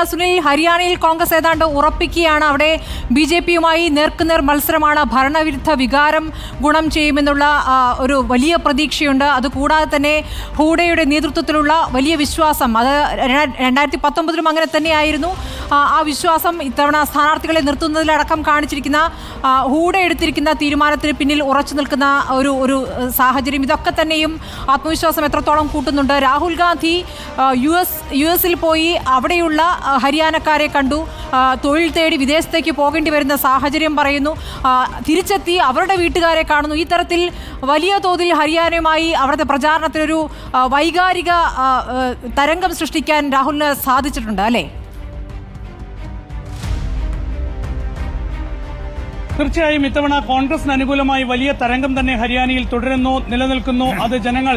സുനിൽ, ഹരിയാനയിൽ കോൺഗ്രസ് ഏതാണ്ട് ഉറപ്പിക്കുകയാണ്. അവിടെ BJPയുമായി നേർക്കുനേർ മത്സരമാണ്. ഭരണവിരുദ്ധ വികാരം ഗുണം ചെയ്യുമെന്നുള്ള ഒരു വലിയ പ്രതീക്ഷയുണ്ട്. അതുകൂടാതെ തന്നെ ഹൂഡയുടെ നേതൃത്വത്തിലുള്ള വലിയ വിശ്വാസം, അത് 2019 അങ്ങനെ തന്നെയായിരുന്നു. ആ വിശ്വാസം ഇത്തവണ സ്ഥാനാർത്ഥികളെ നിർത്തുന്നതിലടക്കം കാണിച്ചിരിക്കുന്ന ഹൂഡ എടുത്തിരിക്കുന്ന തീരുമാനത്തിന് പിന്നിൽ ഉറച്ചു നിൽക്കുന്ന ഒരു സാഹചര്യം, ഇതൊക്കെ തന്നെയും ആത്മവിശ്വാസം എത്രത്തോളം കൂട്ടുന്നുണ്ട്. രാഹുൽ ഗാന്ധി യു.എസിൽ പോയി അവിടെയുള്ള ഹരിയാനക്കാരെ കണ്ടു, തൊഴിൽ തേടി വിദേശത്തേക്ക് പോകേണ്ടി വരുന്ന സാഹചര്യം പറയുന്നു, തിരിച്ചെത്തി അവരുടെ വീട്ടുകാരെ കാണുന്നു. ഈ തരത്തിൽ വലിയ തോതിൽ ഹരിയാനയുമായി അവിടുത്തെ പ്രചാരണത്തിനൊരു വൈകാരിക തരംഗം സൃഷ്ടിക്കാൻ രാഹുലിന് സാധിച്ചിട്ടുണ്ട് അല്ലേ? തീർച്ചയായും ഇത്തവണ കോൺഗ്രസിന് അനുകൂലമായി വലിയ തരംഗം തന്നെ ഹരിയാനയിൽ തുടരുന്നു, നിലനിൽക്കുന്നു. അത് ജനങ്ങൾ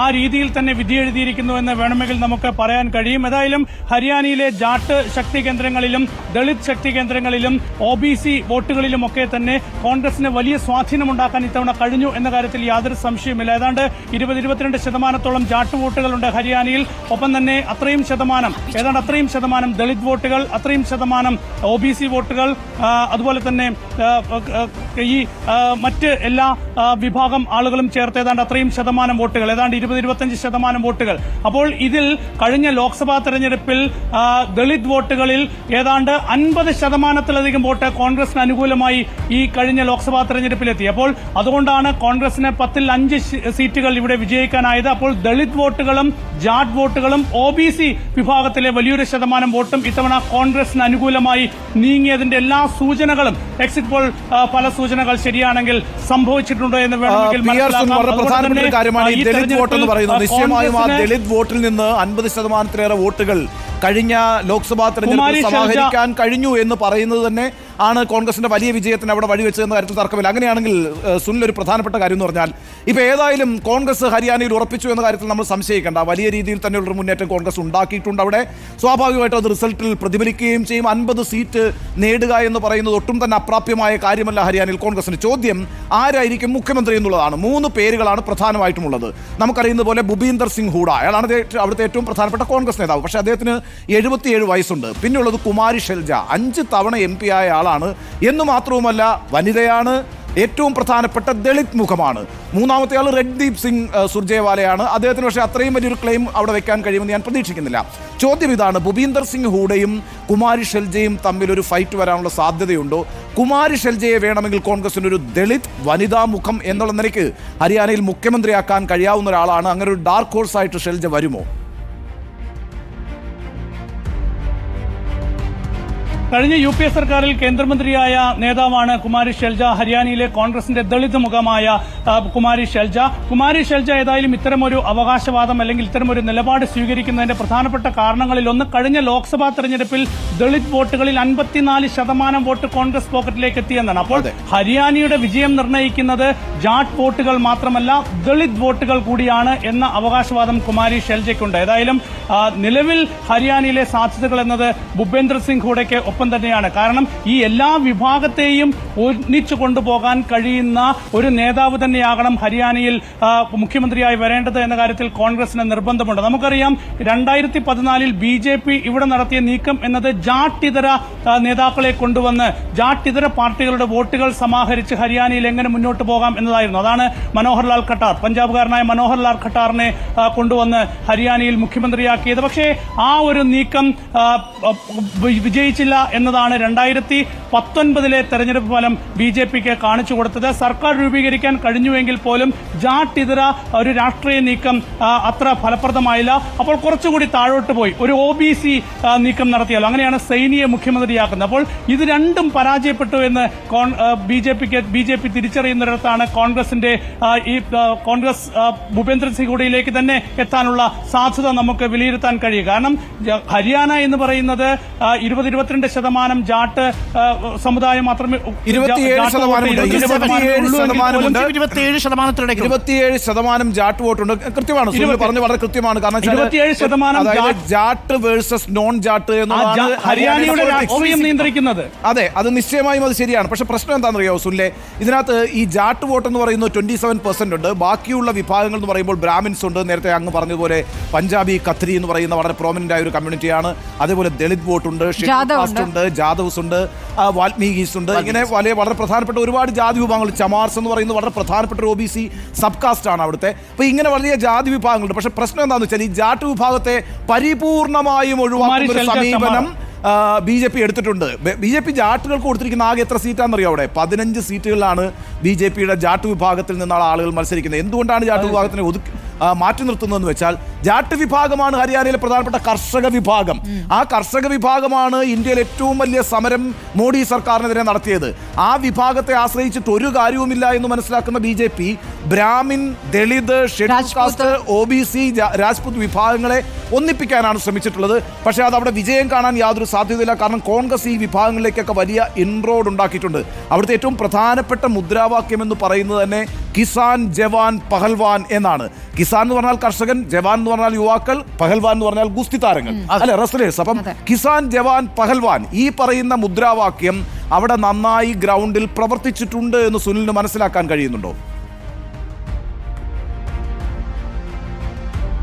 ആ രീതിയിൽ തന്നെ വിധിയെഴുതിയിരിക്കുന്നു എന്ന് വേണമെങ്കിൽ നമുക്ക് പറയാൻ കഴിയും. ഏതായാലും ഹരിയാനയിലെ ജാട്ട് ശക്തി കേന്ദ്രങ്ങളിലും ദളിത് ശക്തി കേന്ദ്രങ്ങളിലും OBC വോട്ടുകളിലുമൊക്കെ തന്നെ കോൺഗ്രസിന് വലിയ സ്വാധീനമുണ്ടാക്കാൻ ഇത്തവണ കഴിഞ്ഞു എന്ന കാര്യത്തിൽ യാതൊരു സംശയമില്ല. ഏതാണ്ട് 20-22% ജാട്ട് വോട്ടുകളുണ്ട് ഹരിയാനയിൽ. ഒപ്പം തന്നെ അത്രയും ശതമാനം ദളിത് വോട്ടുകൾ, അത്രയും ശതമാനം OBC വോട്ടുകൾ, അതുപോലെ തന്നെ ഈ മറ്റ് എല്ലാ വിഭാഗം ആളുകളും ചേർത്ത് ഏതാണ്ട് അത്രയും ശതമാനം വോട്ടുകൾ, ഏതാണ്ട് 20-25% വോട്ടുകൾ. അപ്പോൾ ഇതിൽ കഴിഞ്ഞ ലോക്സഭാ തെരഞ്ഞെടുപ്പിൽ ദളിത് വോട്ടുകളിൽ ഏതാണ്ട് 50%-ലധികം വോട്ട് കോൺഗ്രസിന് അനുകൂലമായി ഈ കഴിഞ്ഞ ലോക്സഭാ തെരഞ്ഞെടുപ്പിലെത്തി. അപ്പോൾ അതുകൊണ്ടാണ് കോൺഗ്രസിന് 10-ൽ 5 സീറ്റുകൾ ഇവിടെ വിജയിക്കാനായത്. അപ്പോൾ ദളിത് വോട്ടുകളും ജാട്ട് വോട്ടുകളും OBC വിഭാഗത്തിലെ വലിയൊരു ശതമാനം വോട്ടും ഇത്തവണ കോൺഗ്രസിന് അനുകൂലമായി നീങ്ങിയതിന്റെ എല്ലാ സൂചനകളും, എക്സിറ്റ് പോൾ ഫല സൂചനകൾ ശരിയാണെങ്കിൽ സംഭവിച്ചിട്ടുണ്ടോ എന്ന് വേണമെങ്കിൽ പ്രധാനപ്പെട്ട കാര്യമാണ് ഈ ദളിത് വോട്ട് എന്ന് പറയുന്നത്. നിശ്ചയമായും ആ ദളിത് വോട്ടിൽ നിന്ന് 50%-ലേറെ വോട്ടുകൾ കഴിഞ്ഞ ലോക്സഭാ തെരഞ്ഞെടുപ്പിൽ സമാഹരിക്കാൻ കഴിഞ്ഞു എന്ന് പറയുന്നത് തന്നെ ആണ് കോൺഗ്രസിന്റെ വലിയ വിജയത്തിന് അവിടെ വഴിവെച്ചതെന്ന കാര്യത്തിൽ തർക്കമില്ല. അങ്ങനെയാണെങ്കിൽ സുനിൽ, ഒരു പ്രധാനപ്പെട്ട കാര്യം എന്ന് പറഞ്ഞാൽ ഇപ്പോൾ ഏതായാലും കോൺഗ്രസ് ഹരിയാനയിൽ ഉറപ്പിച്ചു എന്ന കാര്യത്തിൽ നമ്മൾ സംശയിക്കേണ്ട. വലിയ രീതിയിൽ തന്നെയുള്ളൊരു മുന്നേറ്റം കോൺഗ്രസ് ഉണ്ടാക്കിയിട്ടുണ്ട്. അവിടെ സ്വാഭാവികമായിട്ടും അത് റിസൾട്ടിൽ പ്രതിഫലിക്കുകയും ചെയ്യും. 50 സീറ്റ് നേടുക എന്ന് പറയുന്നത് ഒട്ടും തന്നെ അപ്രാപ്യമായ കാര്യമല്ല ഹരിയാനയിൽ കോൺഗ്രസിന്. ചോദ്യം ആരായിരിക്കും മുഖ്യമന്ത്രി എന്നുള്ളതാണ്. 3 പേരുകളാണ് പ്രധാനമായിട്ടുമുള്ളത്. നമുക്കറിയുന്നത് പോലെ ഭൂപീന്ദർ സിംഗ് ഹൂഡ, അയാളാണ് അവിടുത്തെ ഏറ്റവും പ്രധാനപ്പെട്ട കോൺഗ്രസ് നേതാവ്. പക്ഷേ അദ്ദേഹത്തിന് 77 വയസ്സുണ്ട്. പിന്നെയുള്ളത് കുമാരി ഷെൽജ, 5 തവണ MP ആയ ആളാണ് എന്ന് മാത്രവുമല്ല വനിതയാണ്, ഏറ്റവും പ്രധാനപ്പെട്ട ദളിത് മുഖമാണ്. മൂന്നാമത്തെ ആൾ രൺദീപ് സിംഗ് സുർജേവാലയാണ്. അദ്ദേഹത്തിന് പക്ഷേ അത്രയും വലിയൊരു ക്ലെയിം അവിടെ വെക്കാൻ കഴിയുമെന്ന് ഞാൻ പ്രതീക്ഷിക്കുന്നില്ല. ചോദ്യം ഇതാണ്, ഭൂപീന്ദർ സിംഗ് ഹൂഡയും കുമാരി ഷെൽജയും തമ്മിൽ ഒരു ഫൈറ്റ് വരാനുള്ള സാധ്യതയുണ്ടോ? കുമാരി ഷെൽജയെ വേണമെങ്കിൽ കോൺഗ്രസിന് ഒരു ദളിത് വനിതാ മുഖം എന്നുള്ള നിലയ്ക്ക് ഹരിയാനയിൽ മുഖ്യമന്ത്രിയാക്കാൻ കഴിയാവുന്ന ഒരാളാണ്. അങ്ങനെ ഒരു ഡാർക്ക് ഹോഴ്സായിട്ട് ഷെൽജ വരുമോ? കഴിഞ്ഞ UPA സർക്കാരിൽ കേന്ദ്രമന്ത്രിയായ നേതാവാണ് കുമാരി ഷെൽജ, ഹരിയാനയിലെ കോൺഗ്രസിന്റെ ദളിത് മുഖമായ കുമാരി ഷെൽജ ഏതായാലും ഇത്തരമൊരു അവകാശവാദം അല്ലെങ്കിൽ ഇത്തരമൊരു നിലപാട് സ്വീകരിക്കുന്നതിന്റെ പ്രധാനപ്പെട്ട കാരണങ്ങളിൽ ഒന്ന്, കഴിഞ്ഞ ലോക്സഭാ തെരഞ്ഞെടുപ്പിൽ ദളിത് വോട്ടുകളിൽ 54% വോട്ട് കോൺഗ്രസ് പോക്കറ്റിലേക്ക് എത്തിയെന്നാണ്. അപ്പോൾ ഹരിയാനയുടെ വിജയം നിർണ്ണയിക്കുന്നത് ജാട്ട് വോട്ടുകൾ മാത്രമല്ല ദളിത് വോട്ടുകൾ കൂടിയാണ് എന്ന അവകാശവാദം കുമാരി ഷെൽജയ്ക്കുണ്ട്. ഏതായാലും നിലവിൽ ഹരിയാനയിലെ സാധ്യതകൾ എന്നത് ഭൂപേന്ദർ സിംഗ് ഹൂഡയ്ക്ക് ഒപ്പം തന്നെയാണ്. കാരണം ഈ എല്ലാ വിഭാഗത്തെയും ഒന്നിച്ചു കൊണ്ടുപോകാൻ കഴിയുന്ന ഒരു നേതാവ് തന്നെയാകണം ഹരിയാനയിൽ മുഖ്യമന്ത്രിയായി വരേണ്ടത് എന്ന കാര്യത്തിൽ കോൺഗ്രസിന് നിർബന്ധമുണ്ട്. നമുക്കറിയാം 2014 BJP ഇവിടെ നടത്തിയ നീക്കം എന്നത് ജാട്ടിതര നേതാക്കളെ കൊണ്ടുവന്ന് ജാട്ടിതര പാർട്ടികളുടെ വോട്ടുകൾ സമാഹരിച്ച് ഹരിയാനയിൽ എങ്ങനെ മുന്നോട്ട് പോകാം എന്നതായിരുന്നു. അതാണ് മനോഹർലാൽ ഖട്ടാർ, പഞ്ചാബുകാരനായ മനോഹർലാൽ ഖട്ടാറിനെ കൊണ്ടുവന്ന് ഹരിയാനയിൽ മുഖ്യമന്ത്രിയാക്കിയത്. പക്ഷേ ആ ഒരു നീക്കം വിജയിച്ചില്ല എന്നതാണ് 2019 തെരഞ്ഞെടുപ്പ് ഫലം BJPക്ക് കാണിച്ചു കൊടുത്തത്. സർക്കാർ രൂപീകരിക്കാൻ കഴിഞ്ഞുവെങ്കിൽ പോലും ജാട്ടിതര ഒരു രാഷ്ട്രീയ നീക്കം അത്ര ഫലപ്രദമായില്ല. അപ്പോൾ കുറച്ചുകൂടി താഴോട്ട് പോയി ഒരു OBC നീക്കം നടത്തിയാലോ, അങ്ങനെയാണ് സൈനിയെ മുഖ്യമന്ത്രിയാക്കുന്നത്. അപ്പോൾ ഇത് രണ്ടും പരാജയപ്പെട്ടു എന്ന് BJP തിരിച്ചറിയുന്നിടത്താണ് കോൺഗ്രസിന്റെ ഈ കോൺഗ്രസ് ഭൂപേന്ദർ സിംഗ് ഹൂഡയിലേക്ക് തന്നെ എത്താനുള്ള സാധ്യത നമുക്ക് വിലയിരുത്താൻ കഴിയും. കാരണം ഹരിയാന എന്ന് പറയുന്നത് 20-22% 27% ജാട്ട് സമുദായം മാത്രമേ 27% ജാട്ട് വോട്ടുണ്ട്. കൃത്യമാണ്, പറഞ്ഞു വളരെ കൃത്യമാണ്. കാരണം 27% ജാട്ട് വേഴ്സസ് നോൺ ജാട്ട് ഹരിയാനയുടെ രാഷ്ട്രീയം നിയന്ത്രിക്കുന്നത്. അതെ, അത് നിശ്ചയമായും അത് ശരിയാണ്. പക്ഷെ പ്രശ്നം എന്താണെന്നറിയോ സുനിലെ, ഇതിനകത്ത് ഈ ജാട്ട് വോട്ട് എന്ന് പറയുന്നത് 27% ഉണ്ട്. ബാക്കിയുള്ള വിഭാഗങ്ങൾ എന്ന് പറയുമ്പോൾ ബ്രാഹ്മിൻസ് ഉണ്ട്, നേരത്തെ അങ്ങ് പറഞ്ഞതുപോലെ പഞ്ചാബി ഖത്രി എന്ന് പറയുന്ന വളരെ പ്രോമിനന്റ് ആയ ഒരു കമ്മ്യൂണിറ്റിയാണ്. അതേപോലെ ദളിത് വോട്ടുണ്ട്, ഷെഡ്യൂൾഡ് ഉണ്ട്, ജാദവ്സ് ഉണ്ട്, വാൽമീകീസ് ഉണ്ട്. ഇങ്ങനെ വളരെ പ്രധാനപ്പെട്ട ഒരുപാട് ജാതി വിഭാഗങ്ങൾ. ചമാർസ് എന്ന് പറയുന്നത് വളരെ പ്രധാനപ്പെട്ട ഒരു OBC സബ് കാസ്റ്റ് ആണ് അവിടുത്തെ. അപ്പോൾ ഇങ്ങനെ വലിയ ജാതി വിഭാഗങ്ങളുണ്ട്. പക്ഷെ പ്രശ്നം എന്താണെന്ന് വെച്ചാൽ ഈ ജാട്ട് വിഭാഗത്തെ പരിപൂർണമായും ഒഴിവാക്കുന്ന ഒരു സമീപനം BJP എടുത്തിട്ടുണ്ട്. BJP ജാട്ടുകൾക്ക് കൊടുത്തിരിക്കുന്ന ആകെ എത്ര സീറ്റാണെന്നറിയോ? അവിടെ 15 സീറ്റുകളിലാണ് BJPയുടെ ജാട്ട് വിഭാഗത്തിൽ നിന്നാണ് ആളുകൾ മത്സരിക്കുന്നത്. എന്തുകൊണ്ടാണ് ജാട്ട് വിഭാഗത്തിനെ മാറ്റി നിർത്തുന്നതെന്ന് വെച്ചാൽ ജാട്ട് വിഭാഗമാണ് ഹരിയാനയിലെ പ്രധാനപ്പെട്ട കർഷക വിഭാഗം. ആ കർഷക വിഭാഗമാണ് ഇന്ത്യയിൽ ഏറ്റവും വലിയ സമരം മോഡി സർക്കാരിനെതിരെ നടത്തിയത്. ആ വിഭാഗത്തെ ആശ്രയിച്ചിട്ട് ഒരു കാര്യവുമില്ല എന്ന് മനസ്സിലാക്കുന്ന BJP Brahmin, Dalit, scheduled caste, OBC, Rajput വിഭാഗങ്ങളെ ഒന്നിപ്പിക്കാനാണ് ശ്രമിച്ചിട്ടുള്ളത്. പക്ഷേ അത് അവിടെ വിജയം കാണാൻ യാതൊരു സാധ്യതയില്ല. കാരണം കോൺഗ്രസ് ഈ വിഭാഗങ്ങളിലേക്കൊക്കെ വലിയ ഇൻറോഡ് ഉണ്ടാക്കിയിട്ടുണ്ട്. അവിടുത്തെ ഏറ്റവും പ്രധാനപ്പെട്ട മുദ്രാവാക്യം എന്ന് പറയുന്നത് തന്നെ കിസാൻ, ജവാൻ, പഹൽവാൻ എന്നാണ്. കിസാൻ എന്ന് പറഞ്ഞാൽ കർഷകൻ, ജവാൻ എന്ന് പറഞ്ഞാൽ യുവാക്കൾ, പഹൽവാൻ എന്ന് പറഞ്ഞാൽ ഗുസ്തി താരങ്ങൾ, അല്ലെ, റെസ്ലേഴ്സ്. അപ്പം കിസാൻ, ജവാൻ, പഹൽവാൻ ഈ പറയുന്ന മുദ്രാവാക്യം അവിടെ നന്നായി ഗ്രൗണ്ടിൽ പ്രവർത്തിച്ചിട്ടുണ്ട് എന്ന് സുനിലിന് മനസ്സിലാക്കാൻ കഴിയുന്നുണ്ടോ?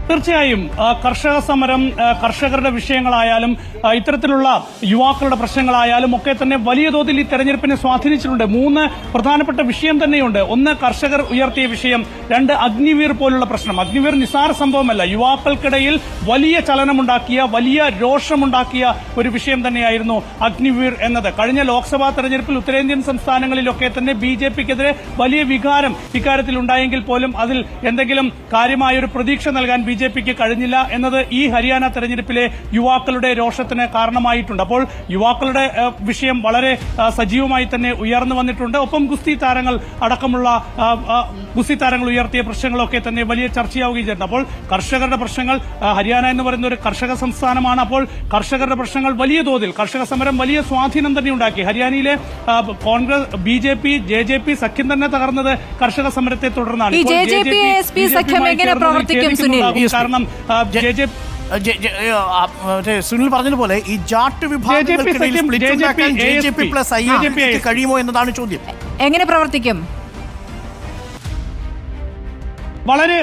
തീർച്ചയായും കർഷക സമരം, കർഷകരുടെ വിഷയങ്ങളായാലും ഇത്തരത്തിലുള്ള യുവാക്കളുടെ പ്രശ്നങ്ങളായാലും ഒക്കെ തന്നെ വലിയ തോതിൽ ഈ തെരഞ്ഞെടുപ്പിനെ സ്വാധീനിച്ചിട്ടുണ്ട്. 3 പ്രധാനപ്പെട്ട വിഷയം തന്നെയുണ്ട്. ഒന്ന്, കർഷകർ ഉയർത്തിയ വിഷയം. 2, അഗ്നിവീർ പോലുള്ള പ്രശ്നം. അഗ്നിവീർ നിസ്സാര സംഭവമല്ല. യുവാക്കൾക്കിടയിൽ വലിയ ചലനമുണ്ടാക്കിയ, വലിയ രോഷമുണ്ടാക്കിയ ഒരു വിഷയം തന്നെയായിരുന്നു അഗ്നിവീർ എന്നത്. കഴിഞ്ഞ ലോക്സഭാ തെരഞ്ഞെടുപ്പിൽ ഉത്തരേന്ത്യൻ സംസ്ഥാനങ്ങളിലൊക്കെ തന്നെ BJPക്കെതിരെ വലിയ വികാരം ഇക്കാര്യത്തിൽ ഉണ്ടായെങ്കിൽ പോലും അതിൽ എന്തെങ്കിലും കാര്യമായൊരു പ്രതീക്ഷ നൽകാൻ BJPക്ക് കഴിഞ്ഞില്ല എന്നത് ഈ ഹരിയാന തെരഞ്ഞെടുപ്പിലെ യുവാക്കളുടെ രോഷത്തിന് കാരണമായിട്ടുണ്ട്. അപ്പോൾ യുവാക്കളുടെ വിഷയം വളരെ സജീവമായി തന്നെ ഉയർന്നു വന്നിട്ടുണ്ട്. ഒപ്പം ഗുസ്തി താരങ്ങൾ അടക്കമുള്ള ഗുസ്തി താരങ്ങൾ ഉയർത്തിയ പ്രശ്നങ്ങളൊക്കെ തന്നെ വലിയ ചർച്ചയാവുകയും ചെയ്തിട്ടുണ്ട്. അപ്പോൾ കർഷകരുടെ പ്രശ്നങ്ങൾ, ഹരിയാന എന്ന് പറയുന്ന ഒരു കർഷക സംസ്ഥാനമാണ്. അപ്പോൾ കർഷകരുടെ പ്രശ്നങ്ങൾ വലിയ തോതിൽ, കർഷക സമരം വലിയ സ്വാധീനം തന്നെ ഉണ്ടാക്കി. ഹരിയാനയിലെ കോൺഗ്രസ്, BJP, JJP സഖ്യം തന്നെ തകർന്നത് കർഷക സമരത്തെ തുടർന്നാണ്. കാരണം സുനിൽ പറഞ്ഞതുപോലെ ഈ ജാട്ട് വിഭാഗങ്ങൾക്കിടയിൽ കഴിയുമോ എന്നതാണ് ചോദ്യം. എങ്ങനെ പ്രവർത്തിക്കും? വളരെ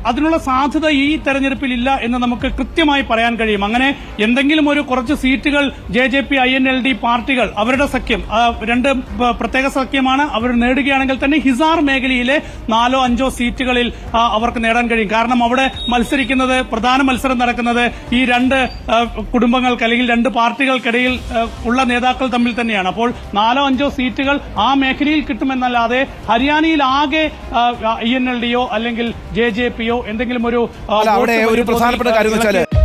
അതിനുള്ള സാധ്യത ഈ തെരഞ്ഞെടുപ്പിൽ ഇല്ല എന്ന് നമുക്ക് കൃത്യമായി പറയാൻ കഴിയും. അങ്ങനെ എന്തെങ്കിലും ഒരു കുറച്ച് സീറ്റുകൾ JJP, INLD പാർട്ടികൾ, അവരുടെ സഖ്യം, 2 പ്രത്യേക സഖ്യമാണ്, അവർ നേടുകയാണെങ്കിൽ തന്നെ ഹിസാർ മേഖലയിലെ 4ഓ 5ഓ സീറ്റുകളിൽ അവർക്ക് നേടാൻ കഴിയും. കാരണം അവിടെ മത്സരിക്കുന്നത്, പ്രധാന മത്സരം നടക്കുന്നത് ഈ 2 കുടുംബങ്ങൾക്ക് അല്ലെങ്കിൽ 2 പാർട്ടികൾക്കിടയിൽ ഉള്ള നേതാക്കൾ തമ്മിൽ തന്നെയാണ്. അപ്പോൾ 4ഓ 5ഓ സീറ്റുകൾ ആ മേഖലയിൽ കിട്ടുമെന്നല്ലാതെ ഹരിയാനയിൽ ആകെ INLD അല്ലെങ്കിൽ JJP എന്തെങ്കിലും ഒരു പ്രധാനപ്പെട്ട കാര്യം